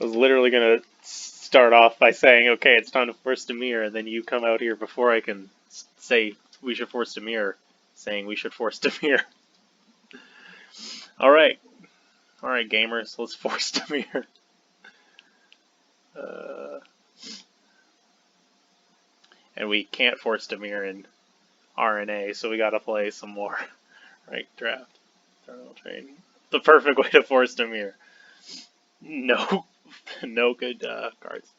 I was literally gonna start off by saying, okay, it's time to force Dimir, and then you come out here before I can say we should force Dimir, saying we should force Dimir. Alright. Alright, gamers, let's force Dimir. And we can't force Dimir in RNA, so we gotta play some more. Right, draft. Terminal train. The perfect way to force Dimir. No, no good cards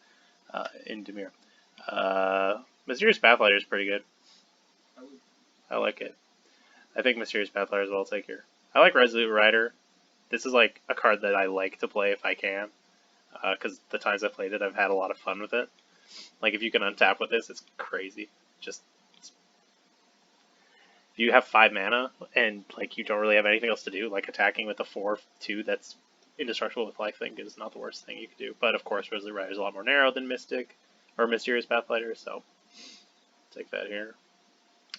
in Dimir. Mysterious Pathlighter is pretty good. I like it. I think Mysterious Pathlighter is well take here. I like Resolute Rider. This is like a card that I like to play if I can, because the times I've played it, I've had a lot of fun with it. Like if you can untap with this, it's crazy. Just if you have 5 mana and like you don't really have anything else to do, like attacking with a 4/2 that's indestructible with lifelink is not the worst thing you could do. But of course, Resolute Rider is a lot more narrow than Mystic or Mysterious Pathlighter, so take that here.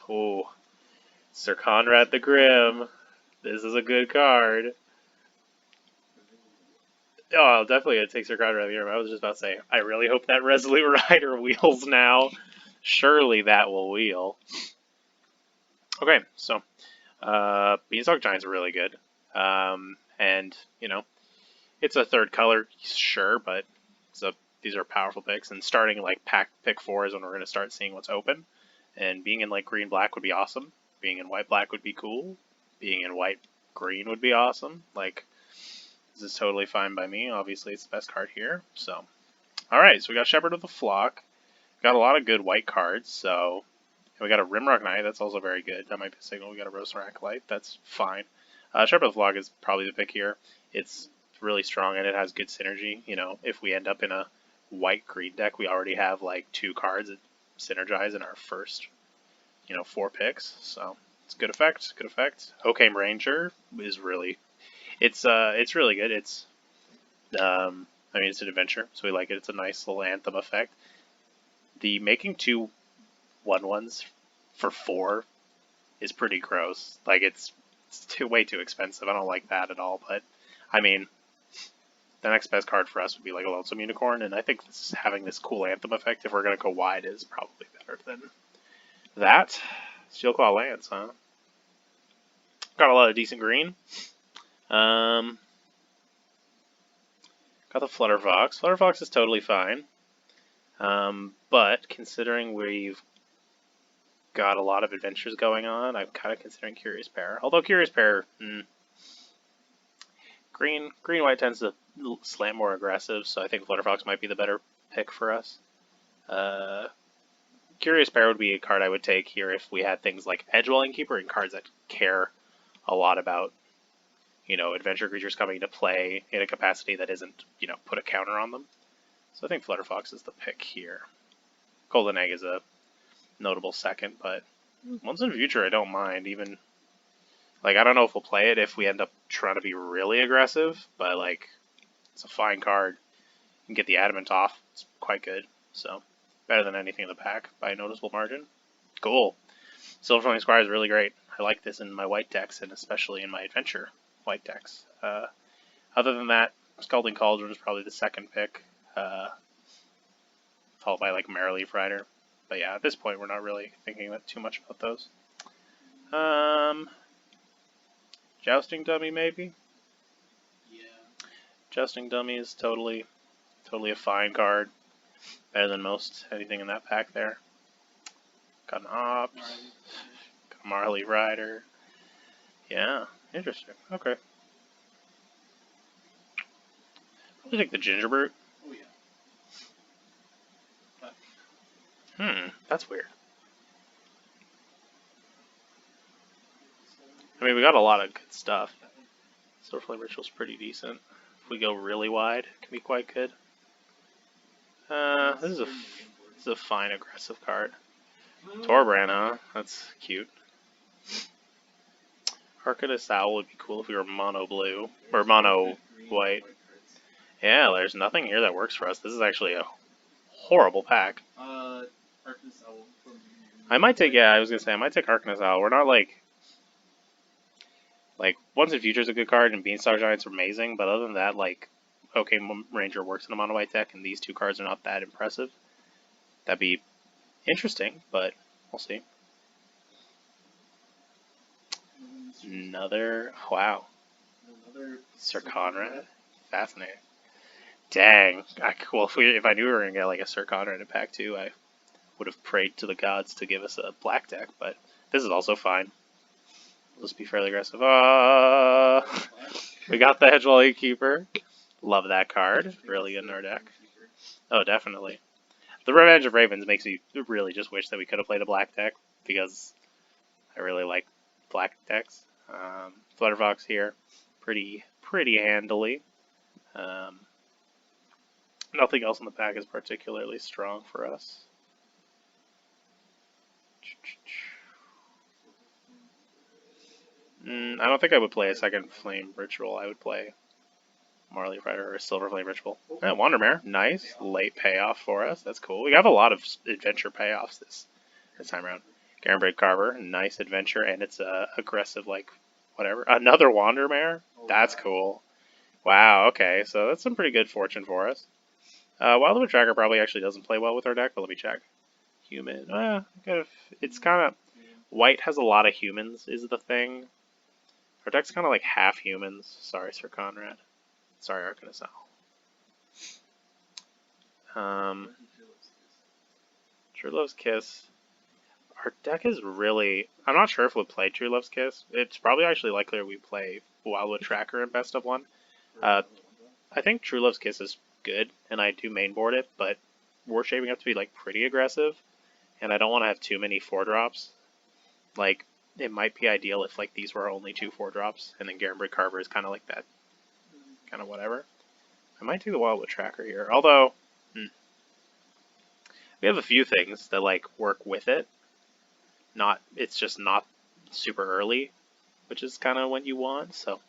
Oh, Syr Konrad the Grim. This is a good card. Oh, I'll definitely take Syr Konrad the Grim. I was just about to say, I really hope that Resolute Rider wheels now. Surely that will wheel. Okay, so Beanstalk Giant's really good. And, you know, it's a third color, sure, but these are powerful picks. And starting like pick 4 is when we're going to start seeing what's open. And being in like green-black would be awesome. Being in white-black would be cool. Being in white-green would be awesome. Like, this is totally fine by me. Obviously, it's the best card here. So, alright, so we got Shepherd of the Flock. Got a lot of good white cards, so... And we got a Rimrock Knight, that's also very good. That might be a signal. We got a Roasting Acolyte, that's fine. Shepherd of the Flock is probably the pick here. It's really strong and it has good synergy. You know, if we end up in a white-green deck, we already have like 2 cards that synergize in our first, 4 picks. So it's good effect, good effect. Hoooome Ranger is really, it's really good. It's, it's an adventure, so we like it. It's a nice little anthem effect. The making 2 1/1s for 4 is pretty gross. Like it's way too expensive. I don't like that at all. But I mean, the next best card for us would be like a Lonesome Unicorn, and I think having this cool anthem effect, if we're gonna go wide, is probably better than that. Steelclaw Lance, huh? Got a lot of decent green. Got the Flutterfox. Flutterfox is totally fine. But considering we've got a lot of adventures going on, I'm kind of considering Curious Pair. Although Curious Pair, green-white tends to slant more aggressive, so I think Flutterfox might be the better pick for us. Curious Pair would be a card I would take here if we had things like Edgewell Innkeeper and cards that care a lot about, adventure creatures coming to play in a capacity that isn't, put a counter on them. So I think Flutterfox is the pick here. Golden Egg is a notable second, but Once in Future I don't mind. Even, like, I don't know if we'll play it if we end up trying to be really aggressive, but, like, it's a fine card. You can get the Adamant off. It's quite good. So, better than anything in the pack by a noticeable margin. Cool. Silverflame Squire is really great. I like this in my white decks, and especially in my adventure white decks. Other than that, Scalding Cauldron is probably the second pick, followed by like Marrowleaf Rider. But yeah, at this point, we're not really thinking too much about those. Jousting Dummy, maybe? Yeah. Jousting Dummy is totally a fine card. Better than most anything in that pack there. Got an Ops. Got a Marley Rider. Yeah, interesting. Okay. Probably take the Gingerbrute. Oh yeah. That's weird. I mean, we got a lot of good stuff. Silverflame Ritual's pretty decent. If we go really wide, it can be quite good. This is a fine aggressive card. Torbran, huh? That's cute. Arcanist Owl would be cool if we were mono blue or mono white. Yeah, there's nothing here that works for us. This is actually a horrible pack. Arcanist Owl. I might take, I was gonna say I might take Arcanist Owl. We're not like Once in Future is a good card and Beanstalk Giant's amazing, but other than that, like OK Ranger works in a mono white deck, and these two cards are not that impressive. That'd be interesting, but we'll see. Another Syr Konrad, fascinating. Dang. Well, if I knew we were gonna get like a Syr Konrad in pack 2, I would have prayed to the gods to give us a black deck. But this is also fine. Let's be fairly aggressive. We got the Hedgewall Innkeeper. Love that card. Really good in our deck. Oh, definitely. The Revenge of Ravens makes me really just wish that we could have played a black deck, because I really like black decks. Flutterfox here, pretty handily. Nothing else in the pack is particularly strong for us. I don't think I would play a second Flame Ritual. I would play Marley Rider or Silver Flame Ritual. Wandermare, nice. Late payoff for us. That's cool. We have a lot of adventure payoffs this time around. Garenbraid Carver, nice adventure, and it's aggressive, like, whatever. Another Wandermare? That's cool. Wow, okay, so that's some pretty good fortune for us. Wildwood Tracker probably actually doesn't play well with our deck, but let me check. Human. It's kind of... White has a lot of humans, is the thing. Our deck's kind of like half humans. Sorry, Syr Konrad. Sorry, Arcanist Owl. True Love's Kiss. Our deck is really... I'm not sure if we'll play True Love's Kiss. It's probably actually likelier we play Wildwood Tracker in Best of 1. I think True Love's Kiss is good, and I do mainboard it, but we're shaping up to be like pretty aggressive, and I don't want to have too many 4-drops. Like, it might be ideal if like these were only 2 4-drops, and then Garenbraid Carver is kind of like that, kind of whatever. I might do the Wildwood Tracker here, although we have a few things that like work with it. It's just not super early, which is kind of what you want. So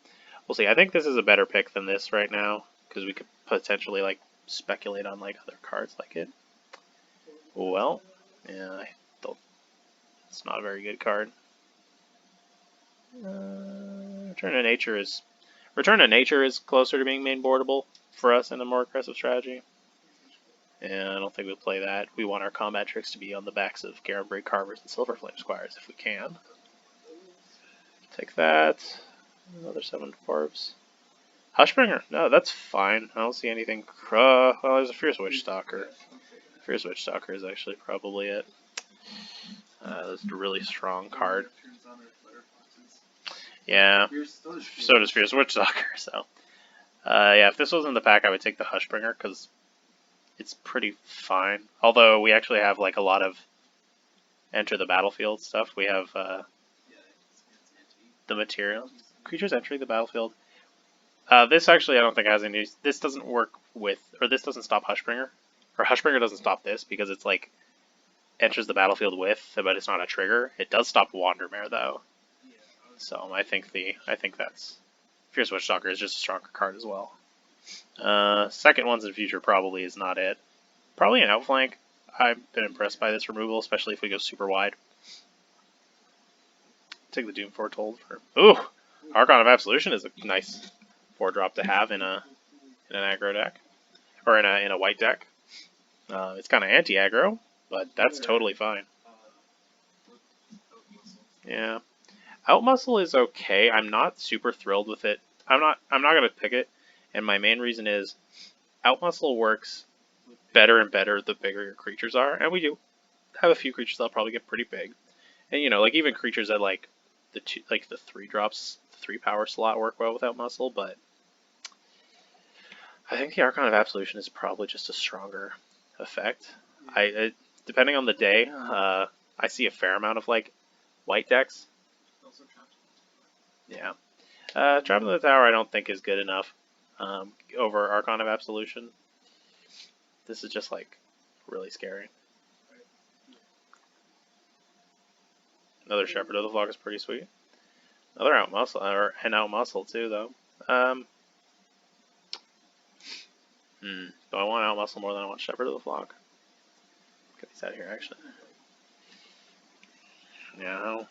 we'll see. I think this is a better pick than this right now, because we could potentially like speculate on like other cards like it. Well, yeah, it's not a very good card. Return to Nature is closer to being main boardable for us in a more aggressive strategy. And I don't think we'll play that. We want our combat tricks to be on the backs of Garenbraid Carvers and Silver Flame Squires if we can. Take that. Another 7 dwarves. Hushbringer. No, that's fine. I don't see anything. Well, there's a Fierce Witch Stalker. Fierce Witch Stalker is actually probably it. That's a really strong card. Yeah. So does Fierce Witch Stalker. So, yeah, if this was in the pack, I would take the Hushbringer because it's pretty fine. Although we actually have like a lot of enter the battlefield stuff. We have the material. Creatures entering the battlefield. This actually I don't think has any use. This doesn't work with, or this doesn't stop Hushbringer. Or Hushbringer doesn't stop this because it's like enters the battlefield with, but it's not a trigger. It does stop Wandermare though. So I think that's Fierce Witch Stalker is just a stronger card as well. Second ones in future probably is not it. Probably an Outflank. I've been impressed by this removal, especially if we go super wide. Take the Doom Foretold for... Ooh! Archon of Absolution is a nice 4-drop to have in an aggro deck. Or in a white deck. It's kind of anti-aggro, but that's totally fine. Yeah. Outmuscle is okay. I'm not super thrilled with it. I'm not gonna pick it, and my main reason is Outmuscle works better and better the bigger your creatures are, and we do have a few creatures that'll probably get pretty big. And you know, like even creatures that like the 3-drops, the 3-power slot work well with Outmuscle, but I think the Archon of Absolution is probably just a stronger effect. Depending on the day, I see a fair amount of like white decks. Yeah. Trap in the Tower I don't think is good enough over Archon of Absolution. This is just like really scary. Another Shepherd of the Flock is pretty sweet. Another Outmuscle, or an Outmuscle too though. Do I want Outmuscle more than I want Shepherd of the Flock? Get these out of here actually. Yeah.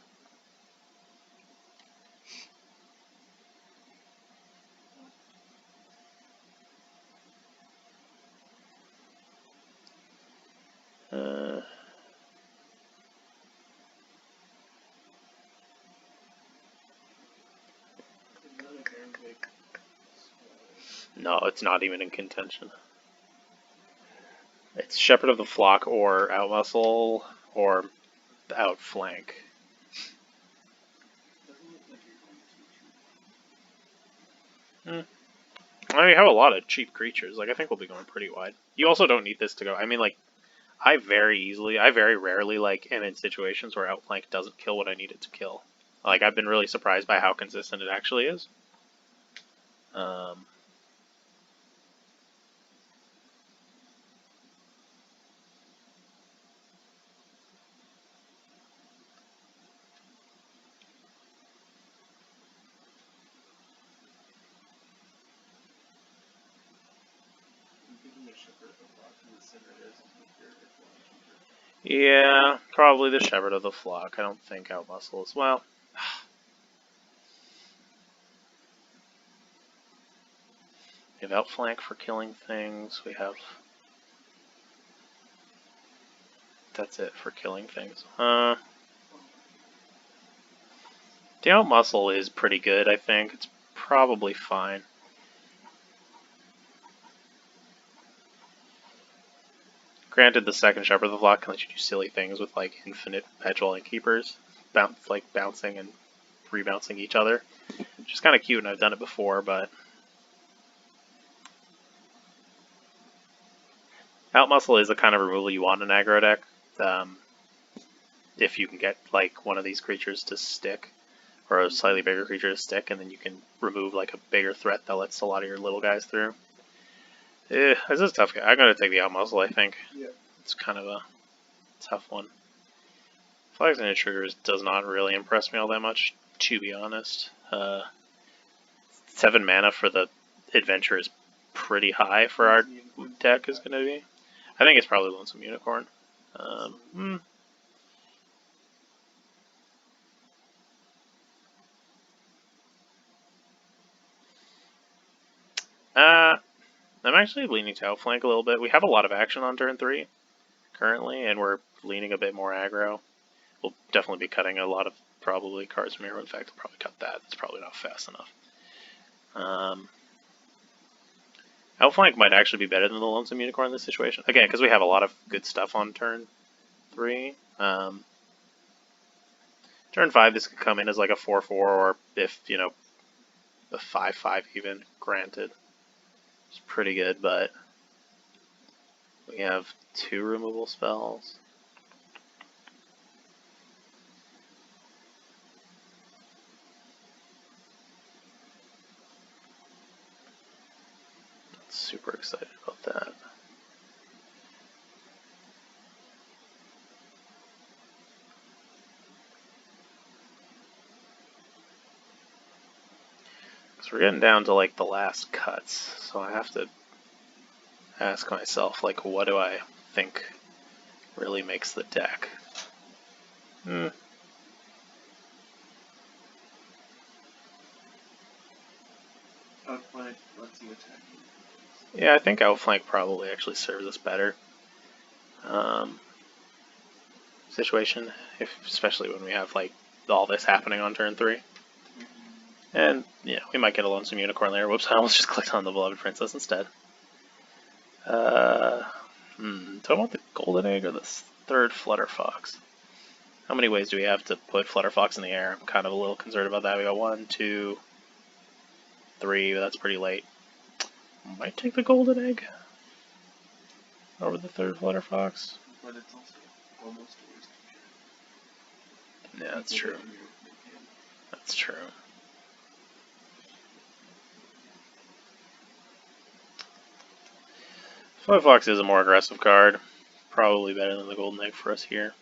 No, it's not even in contention. It's Shepherd of the Flock or Outmuscle or Outflank. I mean, we have a lot of cheap creatures. Like, I think we'll be going pretty wide. You also don't need this to go. I mean, like, I very rarely, like, am in situations where Outflank doesn't kill what I need it to kill. Like, I've been really surprised by how consistent it actually is. Yeah, probably the Shepherd of the Flock. I don't think Outmuscle is. Well, we have Outflank for killing things. We have... That's it for killing things. The Outmuscle is pretty good, I think. It's probably fine. Granted, the second Shepherd of the Flock can let you do silly things with, like, infinite perpetual Innkeepers, bouncing and rebouncing each other, which is kind of cute, and I've done it before, but... Outmuscle is the kind of removal you want in an aggro deck, if you can get, like, one of these creatures to stick, or a slightly bigger creature to stick, and then you can remove, like, a bigger threat that lets a lot of your little guys through. This is a tough guy. I'm going to take the Outmuscle, I think. Yeah. It's kind of a tough one. Flags and Intruders does not really impress me all that much, to be honest. 7 mana for the Adventure is pretty high for our deck is going to be. I think it's probably Lonesome Unicorn. I'm actually leaning to Outflank a little bit. We have a lot of action on turn 3 currently, and we're leaning a bit more aggro. We'll definitely be cutting a lot of probably cards from here. In fact, we'll probably cut that. It's probably not fast enough. Outflank might actually be better than the Lonesome Unicorn in this situation. Again, because we have a lot of good stuff on turn 3. Turn 5, this could come in as like a 4-4, or if, you know, a 5-5 even, granted. It's pretty good, but we have 2 removal spells. Super excited about that. Because we're getting down to like the last cuts, so I have to ask myself, like, what do I think really makes the deck? Outflank lets you attack. Yeah, I think Outflank probably actually serves us better. Situation, especially when we have like all this happening on turn 3. And yeah, we might get a Lonesome Unicorn later. Whoops, I almost just clicked on the Beloved Princess instead. Do I want the Golden Egg or the third Flutter Fox? How many ways do we have to put Flutter Fox in the air? I'm kind of a little concerned about that. We got 1, 2, 3, but that's pretty late. Might take the Golden Egg over the third Flutter Fox. But it's also almost a waste of Yeah, that's true. That's true. Flutter Fox is a more aggressive card. Probably better than the Golden Egg for us here.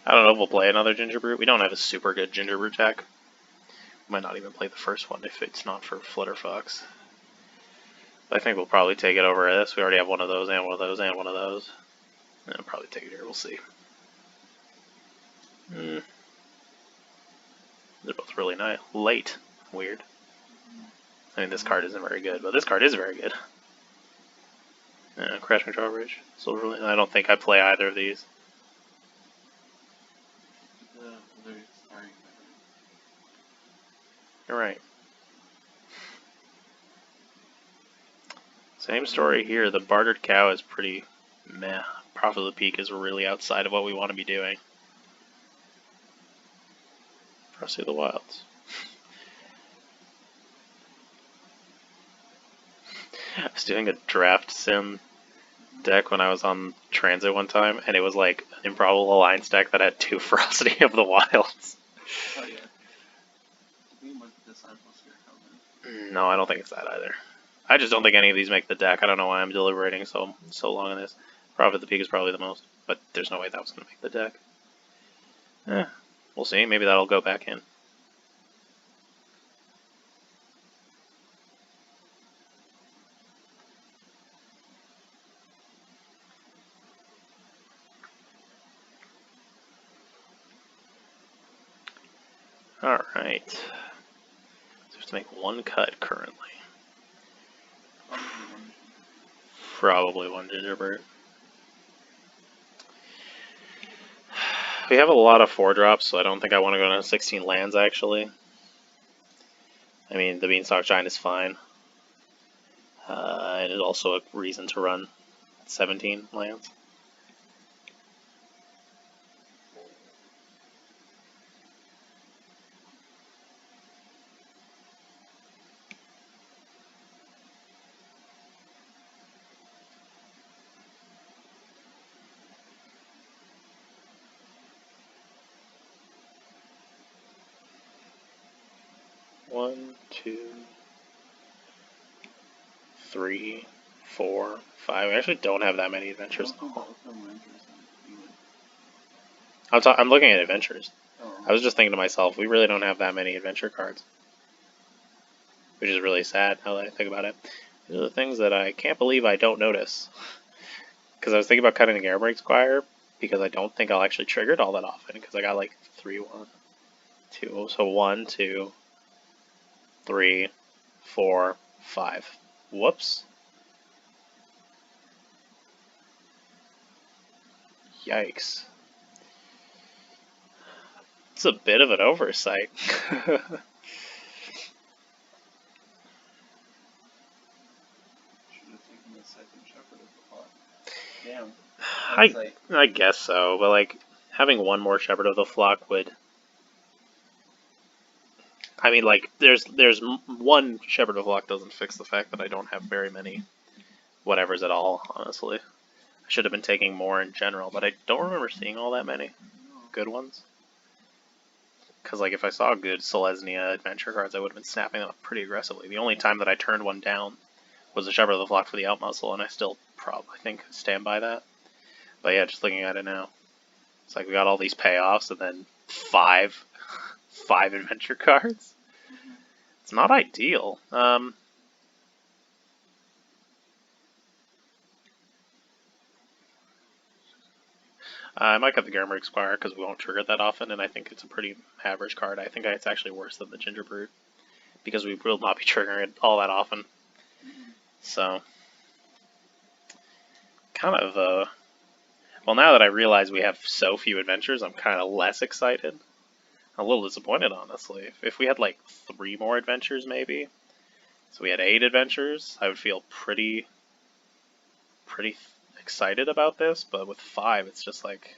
I don't know if we'll play another Ginger Brute. We don't have a super good Ginger Brute deck. We might not even play the first one if it's not for Flutter Fox. But I think we'll probably take it over this. We already have one of those and one of those and one of those. And I'll probably take it here. We'll see. They're both really nice. Late. Weird. I mean, this card isn't very good, but this card is very good. Crash Control Bridge. So really, I don't think I play either of these. You're right. Same story here. The bartered cow is pretty meh. Prophet of the Peak is really outside of what we want to be doing. Frosty of the Wilds. I was doing a draft sim deck when I was on transit one time, and it was like an Improbable Alliance deck that had 2 Frosty of the Wilds. Oh yeah. No, I don't think it's that either. I just don't think any of these make the deck. I don't know why I'm deliberating so long on this. Prophet of the Peak is probably the most, but there's no way that was going to make the deck. We'll see. Maybe that'll go back in. Alright. So we have to make 1 cut currently. Probably 1 gingerbread. We have a lot of 4-drops, so I don't think I want to go down to 16 lands, actually. I mean, the Beanstalk Giant is fine. And it's also a reason to run 17 lands. One, 2, 3, 4, 5. We actually don't have that many adventures. I'm looking at adventures. I was just thinking to myself, we really don't have that many adventure cards. Which is really sad now that I think about it. These are the things that I can't believe I don't notice. Because I was thinking about cutting the Airbrake Squire, because I don't think I'll actually trigger it all that often, because I got like 3, 1, 2, so 1, 2, 3, 4, 5. Whoops. Yikes. It's a bit of an oversight. I guess so, but like having 1 more Shepherd of the Flock would. I mean, like there's 1 Shepherd of the Flock doesn't fix the fact that I don't have very many whatevers at all. Honestly, I should have been taking more in general, but I don't remember seeing all that many good ones. Because like if I saw good Selesnya adventure cards, I would have been snapping them up pretty aggressively. The only time that I turned one down was the Shepherd of the Flock for the Outmuscle, and I still probably think stand by that. But yeah, just looking at it now, it's like we got all these payoffs and then 5 adventure cards. It's not ideal. I might cut the Airbrake Squire because we won't trigger it that often, and I think it's a pretty average card. I think it's actually worse than the Gingerbread because we will not be triggering it all that often. So, kind of, well, now that I realize we have so few adventures, I'm kind of less excited. I'm a little disappointed, honestly. If we had like 3 more adventures, maybe. So we had 8 adventures, I would feel pretty excited about this, but with 5, it's just like,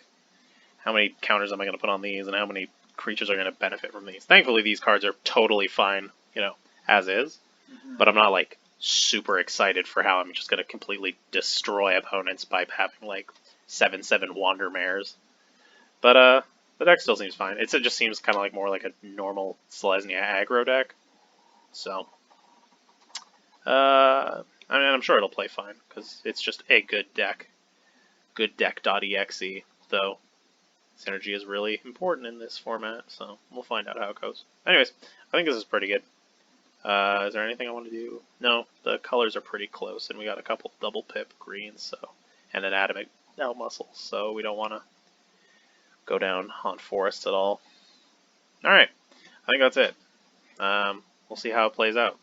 how many counters am I going to put on these, and how many creatures are going to benefit from these? Thankfully, these cards are totally fine, you know, as is, but I'm not like super excited for how I'm just going to completely destroy opponents by having like 7/7 Wandermares. But the deck still seems fine. It just seems kind of like more like a normal Selesnya aggro deck. So, I mean, I'm sure it'll play fine because it's just a good deck. Good deck.exe, though. Synergy is really important in this format, so we'll find out how it goes. Anyways, I think this is pretty good. Is there anything I want to do? No, the colors are pretty close, and we got a couple double pip greens, so and an adamant Outmuscle, so we don't want to go down Haunt Forest at all. Alright, I think that's it. We'll see how it plays out.